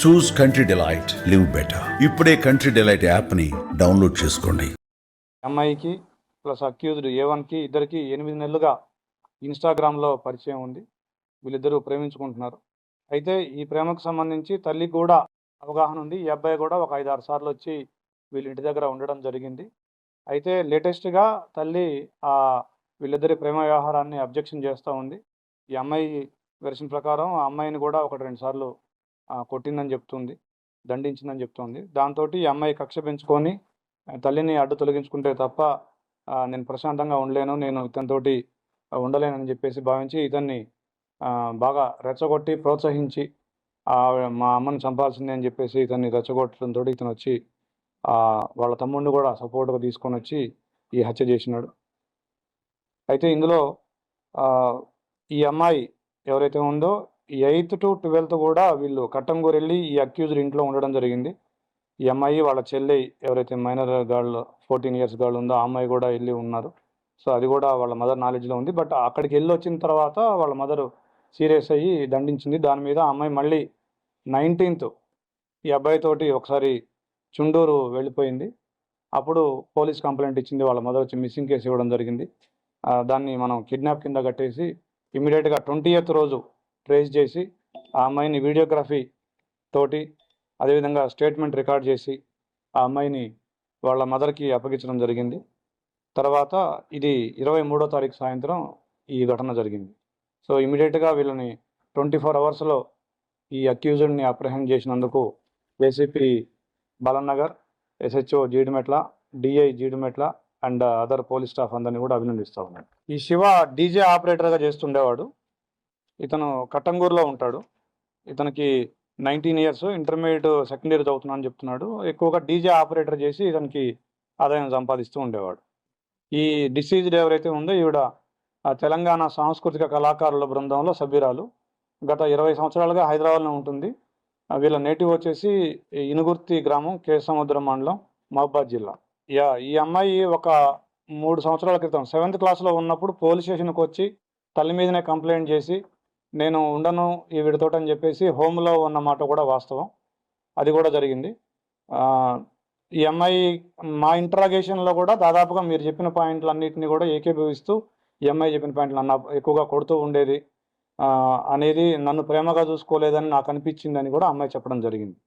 చూస్ country delight, live better. ఇప్పుడే country delight యాప్ని download చేసుకోండి. అమ్మాయికి ప్లస్ అక్యూజ్డ్ A1కి ఇద్దరికి 8 నెలలుగా ఇన్స్టాగ్రామ్లో పరిచయం ఉంది. వీళ్ళిద్దరూ ప్రేమించుకుంటున్నారు. అయితే ఈ ప్రేమకు సంబంధించి తల్లికి కూడా అవగాహన ఉంది. ఈ అబ్బాయి కూడా ఒక 5-6 సార్లు వచ్చి వీళ్ళ ఇంటి దగ్గర ఉండడం జరిగింది. అయితే లేటెస్ట్గా తల్లి వీళ్ళిద్దరి ప్రేమ వ్యవహారాన్ని అబ్జెక్షన్ చేస్తూ ఉంది. ఈ అమ్మాయి వెర్షన్ ప్రకారం ఆ అమ్మాయిని కూడా 1-2 సార్లు కొట్టిందని చెప్తుంది, దండించిందని చెప్తుంది. దాంతో ఈ అమ్మాయి కక్ష పెంచుకొని తల్లిని అడ్డు తొలగించుకుంటే తప్ప నేను ప్రశాంతంగా ఉండలేను, నేను ఇతనితోటి ఉండలేనని చెప్పేసి భావించి ఇతన్ని బాగా రెచ్చగొట్టి ప్రోత్సహించి మా అమ్మని చంపాల్సిందే అని చెప్పేసి ఇతన్ని రెచ్చగొట్టడంతో ఇతను వచ్చి వాళ్ళ తమ్ముడిని కూడా సపోర్ట్గా తీసుకొని వచ్చి ఈ హత్య చేసినాడు. అయితే ఇందులో ఈ అమ్మాయి ఎవరైతే ఉందో 8th to 12th కూడా వీళ్ళు కట్టంగూరు వెళ్ళి ఈ అక్యూజ్డ్ ఇంట్లో ఉండడం జరిగింది. ఈ అమ్మాయి వాళ్ళ చెల్లి ఎవరైతే మైనర్ గర్ల్ 14 years గర్ల్ ఉందో ఆ అమ్మాయి కూడా వెళ్ళి ఉన్నారు. సో అది కూడా వాళ్ళ మదర్ నాలెడ్జ్లో ఉంది. బట్ అక్కడికి వెళ్ళి వచ్చిన తర్వాత వాళ్ళ మదర్ సీరియస్ అయ్యి దండించింది. దాని మీద ఆ అమ్మాయి మళ్ళీ 19th ఈ అబ్బాయితోటి ఒకసారి చుండూరు వెళ్ళిపోయింది. అప్పుడు పోలీస్ కంప్లైంట్ ఇచ్చింది. వాళ్ళ మదర్ వచ్చి మిస్సింగ్ కేసు ఇవ్వడం జరిగింది. దాన్ని మనం కిడ్నాప్ కింద కట్టేసి ఇమీడియట్గా 20th రోజు ట్రేస్ చేసి ఆ అమ్మాయిని వీడియోగ్రఫీ తోటి అదేవిధంగా స్టేట్మెంట్ రికార్డ్ చేసి ఆ అమ్మాయిని వాళ్ళ మదర్కి అప్పగించడం జరిగింది. తర్వాత ఇది 23వ తారీఖు సాయంత్రం ఈ ఘటన జరిగింది. సో ఇమీడియట్గా వీళ్ళని 24 hours ఈ అక్యూజ్డ్ని అప్రహెండ్ చేసినందుకు ACP Balanagar, SHO Jeedimetla, DI Jeedimetla and other police staff అందరినీ కూడా అభినందిస్తూ ఉన్నాడు. ఈ శివ డీజే ఆపరేటర్గా చేస్తుండేవాడు. ఇతను కట్టంగూరులో ఉంటాడు. ఇతనికి 19 years, ఇంటర్మీడియట్ సెకండ్ ఇయర్ చదువుతున్నా అని చెప్తున్నాడు. ఎక్కువగా డీజే ఆపరేటర్ చేసి ఇతనికి ఆదాయం సంపాదిస్తూ ఉండేవాడు. ఈ డిసీజ్డ్ ఎవరైతే ఉందో ఈవిడ తెలంగాణ సాంస్కృతిక కళాకారుల బృందంలో సభ్యురాలు. గత 20 సంవత్సరాలుగా హైదరాబాద్లో ఉంటుంది. వీళ్ళ నేటివ్ వచ్చేసి ఇనుగుర్తి గ్రామం, కేసముద్రం మండలం, మహబాద్ జిల్లా. ఈ అమ్మాయి ఒక 3 సంవత్సరాల క్రితం 7th క్లాస్లో ఉన్నప్పుడు పోలీస్ స్టేషన్కి వచ్చి తల్లి మీదనే కంప్లైంట్ చేసి నేను ఉండను ఈ వీడితోటి అని చెప్పేసి హోమ్లో ఉన్న మాట కూడా వాస్తవం. అది కూడా జరిగింది. ఈ అమ్మాయి మా ఇంట్రాగేషన్లో కూడా దాదాపుగా మీరు చెప్పిన పాయింట్లన్నింటినీ కూడా ఏకీభవిస్తూ ఈ అమ్మాయి చెప్పిన పాయింట్లు నన్ను ఎక్కువగా కొడుతూ ఉండేది అనేది, నన్ను ప్రేమగా చూసుకోలేదని నాకు అనిపించిందని కూడా అమ్మాయి చెప్పడం జరిగింది.